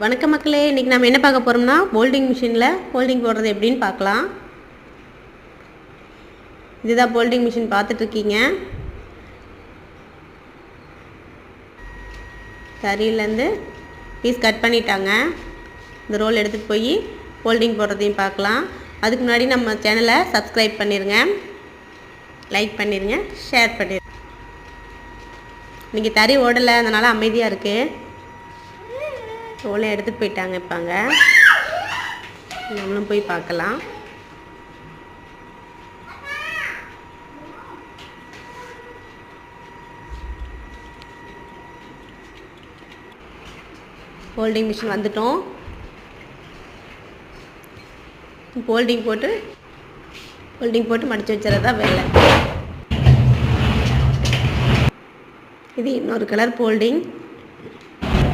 வணக்கம் மக்களே, இன்றைக்கி நம்ம என்ன பார்க்க போகிறோம்னா போல்டிங் மிஷினில் போல்டிங் போடுறது எப்படின்னு பார்க்கலாம். இதுதான் போல்டிங் மிஷின் பார்த்துட்ருக்கீங்க. தறியிலேருந்து பீஸ் கட் பண்ணிட்டாங்க. இந்த ரோல் எடுத்துகிட்டு போய் போல்டிங் போடுறதையும் பார்க்கலாம். அதுக்கு முன்னாடி நம்ம சேனலை சப்ஸ்கிரைப் பண்ணிடுங்க, லைக் பண்ணிடுங்க, ஷேர் பண்ணிடுங்க. இன்றைக்கி தறி ஓடலை, அதனால் அமைதியாக இருக்குது. ரோலை எடுத்துகிட்டு போயிட்டாங்க. இப்பாங்க நம்மளும் போய் பார்க்கலாம். போல்டிங் மிஷின் வந்துட்டோம். போல்டிங் போட்டு மடித்து வச்சுறதா வேலை. இது இன்னொரு கலர் போல்டிங்.